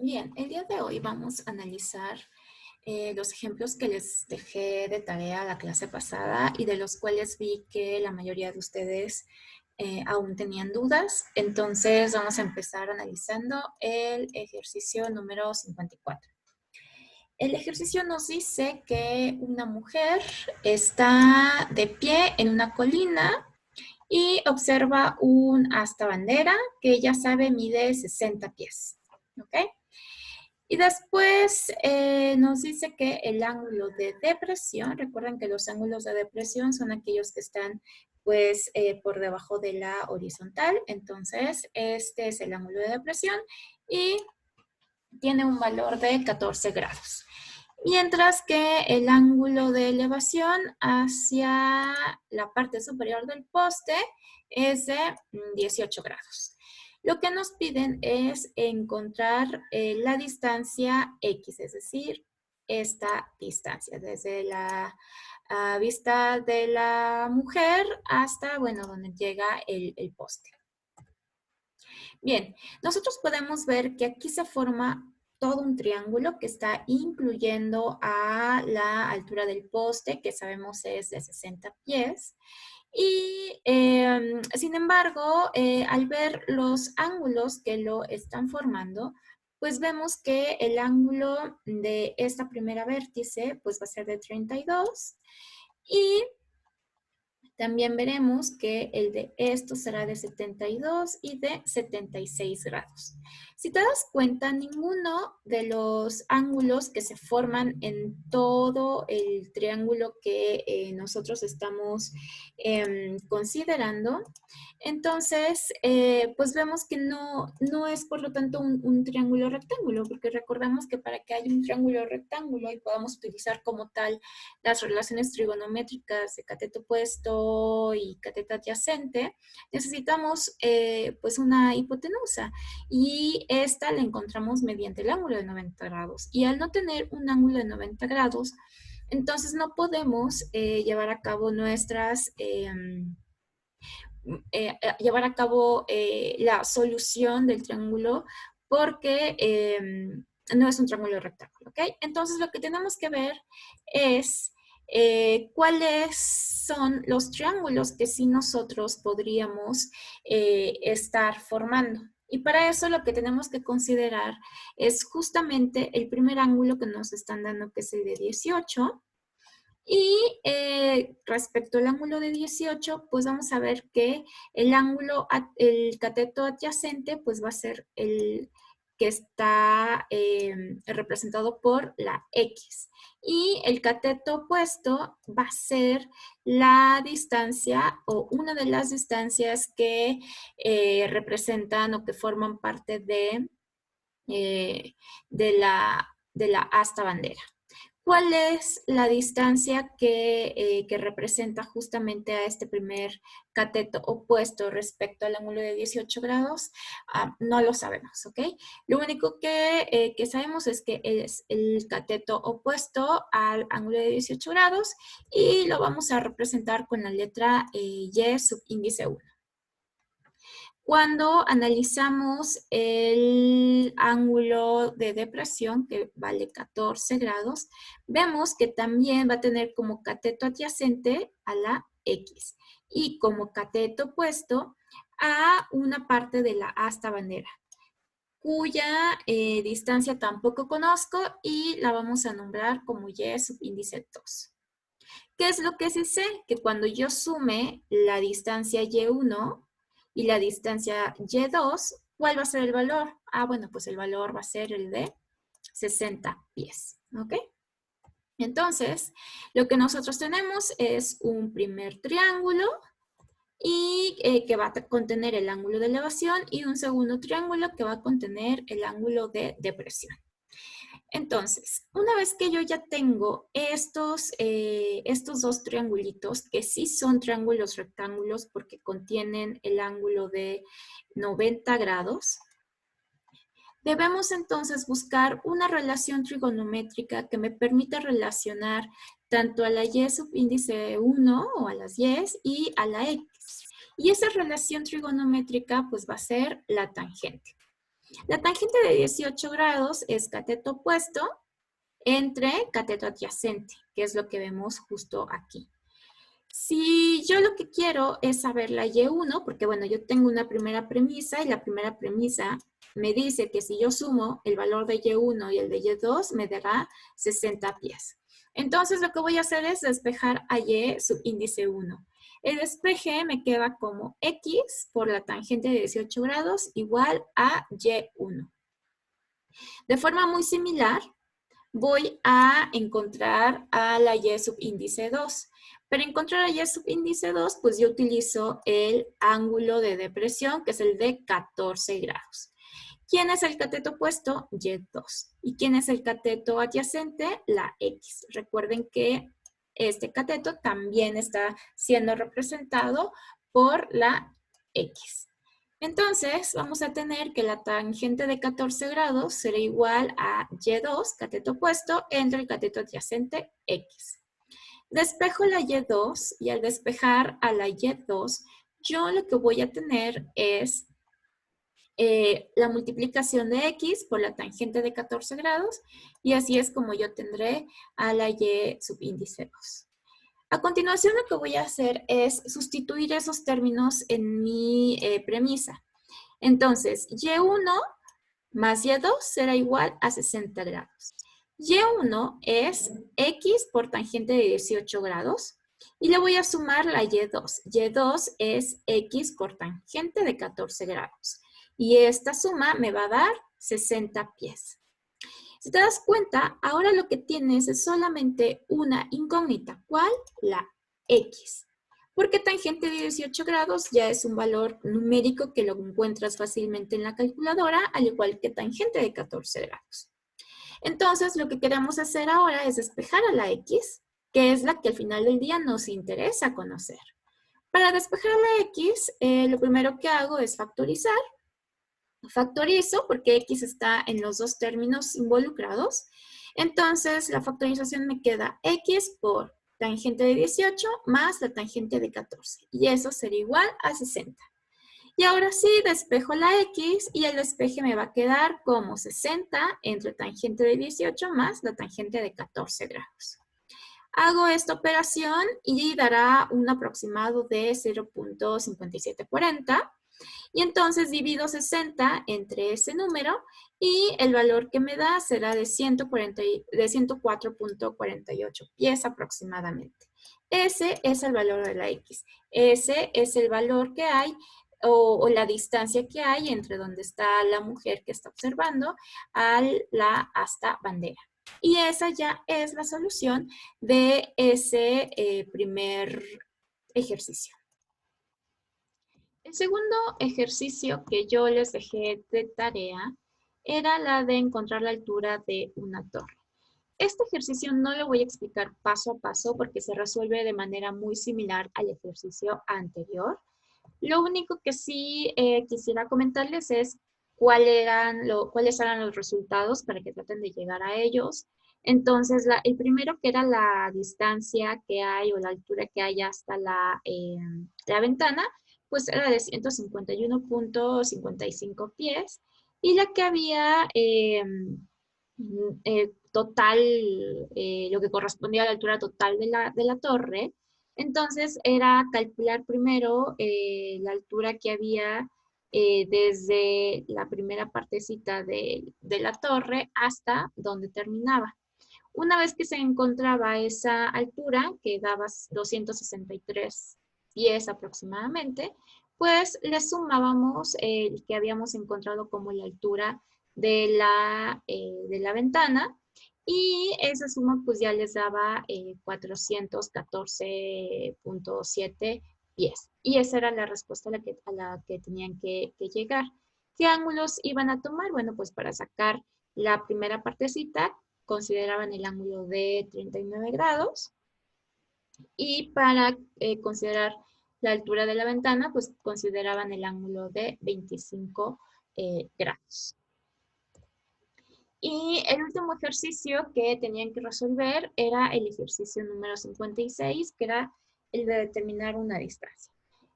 Bien, el día de hoy vamos a analizar los ejemplos que les dejé de tarea la clase pasada y de los cuales vi que la mayoría de ustedes aún tenían dudas. Entonces vamos a empezar analizando el ejercicio número 54. El ejercicio nos dice que una mujer está de pie en una colina y observa un asta bandera que ella sabe mide 60 pies. ¿Ok? Y después nos dice que el ángulo de depresión, recuerden que los ángulos de depresión son aquellos que están pues por debajo de la horizontal, entonces este es el ángulo de depresión y tiene un valor de 14 grados. Mientras que el ángulo de elevación hacia la parte superior del poste es de 18 grados. Lo que nos piden es encontrar la distancia X, es decir, esta distancia, desde la vista de la mujer hasta, bueno, donde llega el poste. Bien, nosotros podemos ver que aquí se forma todo un triángulo que está incluyendo a la altura del poste, que sabemos es de 60 pies. Y sin embargo, al ver los ángulos que lo están formando, pues vemos que el ángulo de esta primera vértice pues va a ser de 32 y también veremos que el de esto será de 72 y de 76 grados. Si te das cuenta, ninguno de los ángulos que se forman en todo el triángulo que nosotros estamos considerando, entonces pues vemos que no es por lo tanto un triángulo rectángulo, porque recordamos que para que haya un triángulo rectángulo y podamos utilizar como tal las relaciones trigonométricas de cateto opuesto y cateto adyacente, necesitamos pues una hipotenusa y esta la encontramos mediante el ángulo de 90 grados. Y al no tener un ángulo de 90 grados, entonces no podemos llevar a cabo la solución del triángulo porque no es un triángulo rectángulo, ¿ok? Entonces lo que tenemos que ver es cuáles son los triángulos que sí nosotros podríamos estar formando. Y para eso lo que tenemos que considerar es justamente el primer ángulo que nos están dando, que es el de 18. Y respecto al ángulo de 18, pues vamos a ver que el cateto adyacente, pues va a ser el que está representado por la X. Y el cateto opuesto va a ser la distancia o una de las distancias que representan o que forman parte de la asta bandera. ¿Cuál es la distancia que representa justamente a este primer cateto opuesto respecto al ángulo de 18 grados? No lo sabemos, ¿ok? Lo único que sabemos es que es el cateto opuesto al ángulo de 18 grados y lo vamos a representar con la letra Y subíndice 1. Cuando analizamos el ángulo de depresión, que vale 14 grados, vemos que también va a tener como cateto adyacente a la X y como cateto opuesto a una parte de la asta bandera, cuya distancia tampoco conozco y la vamos a nombrar como Y subíndice 2. ¿Qué es lo que sí sé? Que cuando yo sume la distancia Y1 y la distancia Y2, ¿cuál va a ser el valor? Bueno, pues el valor va a ser el de 60 pies, ¿ok? Entonces, lo que nosotros tenemos es un primer triángulo y que va a contener el ángulo de elevación y un segundo triángulo que va a contener el ángulo de depresión. Entonces, una vez que yo ya tengo estos dos triangulitos, que sí son triángulos rectángulos porque contienen el ángulo de 90 grados, debemos entonces buscar una relación trigonométrica que me permita relacionar tanto a la Y subíndice 1 o a las Y a la X. Y esa relación trigonométrica pues va a ser la tangente. La tangente de 18 grados es cateto opuesto entre cateto adyacente, que es lo que vemos justo aquí. Si yo lo que quiero es saber la Y1, porque bueno, yo tengo una primera premisa y la primera premisa me dice que si yo sumo el valor de Y1 y el de Y2 me dará 60 pies. Entonces lo que voy a hacer es despejar a Y subíndice 1. El despeje me queda como X por la tangente de 18 grados igual a Y1. De forma muy similar, voy a encontrar a la Y subíndice 2. Para encontrar a Y subíndice 2, pues yo utilizo el ángulo de depresión, que es el de 14 grados. ¿Quién es el cateto opuesto? Y2. ¿Y quién es el cateto adyacente? La X. Recuerden que este cateto también está siendo representado por la X. Entonces, vamos a tener que la tangente de 14 grados será igual a Y2, cateto opuesto, entre el cateto adyacente X. Despejo la Y2 y al despejar a la Y2, yo lo que voy a tener es la multiplicación de X por la tangente de 14 grados y así es como yo tendré a la Y subíndice 2. A continuación lo que voy a hacer es sustituir esos términos en mi premisa. Entonces, Y1 más Y2 será igual a 60 grados. Y1 es X por tangente de 18 grados y le voy a sumar la Y2. Y2 es X por tangente de 14 grados. Y esta suma me va a dar 60 pies. Si te das cuenta, ahora lo que tienes es solamente una incógnita. ¿Cuál? La X. Porque tangente de 18 grados ya es un valor numérico que lo encuentras fácilmente en la calculadora, al igual que tangente de 14 grados. Entonces, lo que queremos hacer ahora es despejar a la X, que es la que al final del día nos interesa conocer. Para despejar a la X, lo primero que hago es factorizar. Factorizo porque X está en los dos términos involucrados. Entonces, la factorización me queda X por tangente de 18 más la tangente de 14. Y eso sería igual a 60. Y ahora sí, despejo la X y el despeje me va a quedar como 60 entre tangente de 18 más la tangente de 14 grados. Hago esta operación y dará un aproximado de 0.5740. Y entonces divido 60 entre ese número y el valor que me da será de 104.48 pies aproximadamente. Ese es el valor de la X. Ese es el valor que hay o la distancia que hay entre donde está la mujer que está observando a la asta bandera. Y esa ya es la solución de ese primer ejercicio. El segundo ejercicio que yo les dejé de tarea era la de encontrar la altura de una torre. Este ejercicio no lo voy a explicar paso a paso porque se resuelve de manera muy similar al ejercicio anterior. Lo único que sí quisiera comentarles es cuáles eran los resultados para que traten de llegar a ellos. Entonces, el primero que era la distancia que hay o la altura que hay hasta la ventana, pues era de 151.55 pies. Y la que había total, lo que correspondía a la altura total de la torre, entonces era calcular primero la altura que había desde la primera partecita de la torre hasta donde terminaba. Una vez que se encontraba esa altura, que daba 263 pies aproximadamente, pues le sumábamos el que habíamos encontrado como la altura de la ventana y esa suma pues ya les daba 414.7 pies. Y esa era la respuesta a la que tenían que llegar. ¿Qué ángulos iban a tomar? Bueno, pues para sacar la primera partecita consideraban el ángulo de 39 grados y para considerar la altura de la ventana, pues consideraban el ángulo de 25 grados. Y el último ejercicio que tenían que resolver era el ejercicio número 56, que era el de determinar una distancia.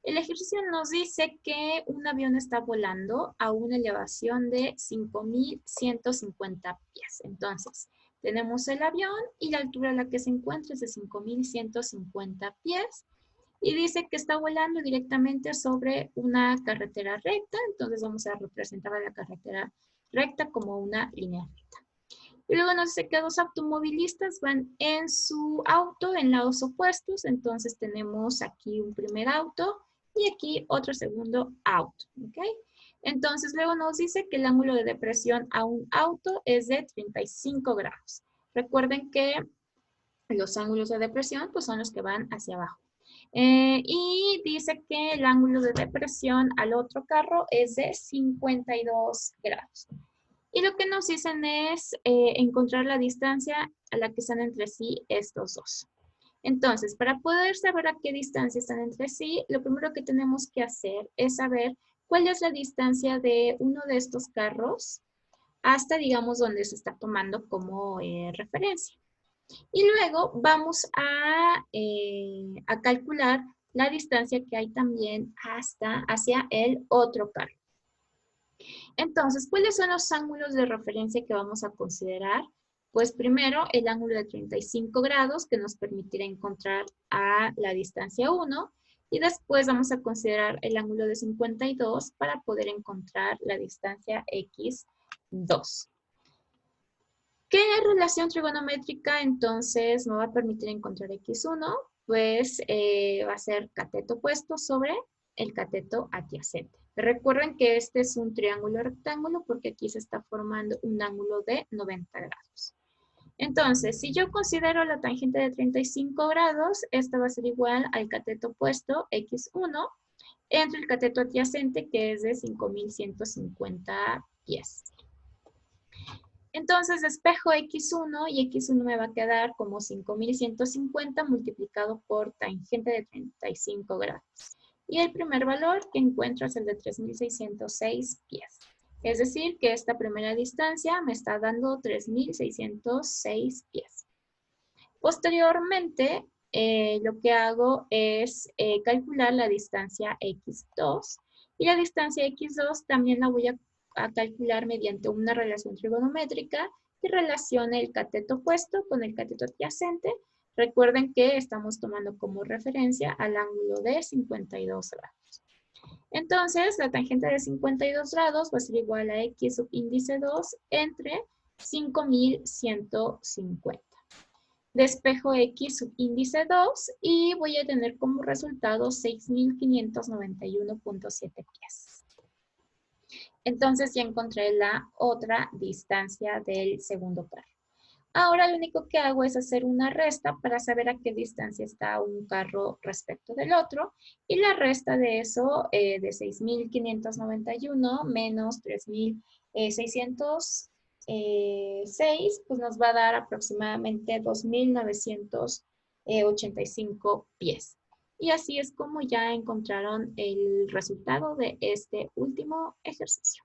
El ejercicio nos dice que un avión está volando a una elevación de 5.150 pies. Entonces, tenemos el avión y la altura a la que se encuentra es de 5.150 pies. Y dice que está volando directamente sobre una carretera recta. Entonces vamos a representar a la carretera recta como una línea recta. Y luego nos dice que dos automovilistas van en su auto en lados opuestos. Entonces tenemos aquí un primer auto y aquí otro segundo auto. ¿Ok? Entonces luego nos dice que el ángulo de depresión a un auto es de 35 grados. Recuerden que los ángulos de depresión pues, son los que van hacia abajo. Y dice que el ángulo de depresión al otro carro es de 52 grados. Y lo que nos dicen es encontrar la distancia a la que están entre sí estos dos. Entonces, para poder saber a qué distancia están entre sí, lo primero que tenemos que hacer es saber cuál es la distancia de uno de estos carros hasta, digamos, donde se está tomando como referencia. Y luego vamos a calcular la distancia que hay también hacia el otro carro. Entonces, ¿cuáles son los ángulos de referencia que vamos a considerar? Pues primero el ángulo de 35 grados que nos permitirá encontrar a la distancia 1 y después vamos a considerar el ángulo de 52 para poder encontrar la distancia x2. ¿Qué relación trigonométrica entonces me va a permitir encontrar x1? Pues va a ser cateto opuesto sobre el cateto adyacente. Recuerden que este es un triángulo rectángulo porque aquí se está formando un ángulo de 90 grados. Entonces, si yo considero la tangente de 35 grados, esta va a ser igual al cateto opuesto x1 entre el cateto adyacente que es de 5.150 pies. Entonces despejo x1 y x1 me va a quedar como 5.150 multiplicado por tangente de 35 grados. Y el primer valor que encuentro es el de 3.606 pies. Es decir, que esta primera distancia me está dando 3.606 pies. Posteriormente, lo que hago es calcular la distancia x2. Y la distancia x2 también la voy a calcular mediante una relación trigonométrica que relacione el cateto opuesto con el cateto adyacente. Recuerden que estamos tomando como referencia al ángulo de 52 grados. Entonces, la tangente de 52 grados va a ser igual a x subíndice 2 entre 5.150. Despejo x subíndice 2 y voy a tener como resultado 6.591.7 pies. Entonces ya encontré la otra distancia del segundo carro. Ahora lo único que hago es hacer una resta para saber a qué distancia está un carro respecto del otro. Y la resta de eso, de 6.591 menos 3.606, pues nos va a dar aproximadamente 2.985 pies. Y así es como ya encontraron el resultado de este último ejercicio.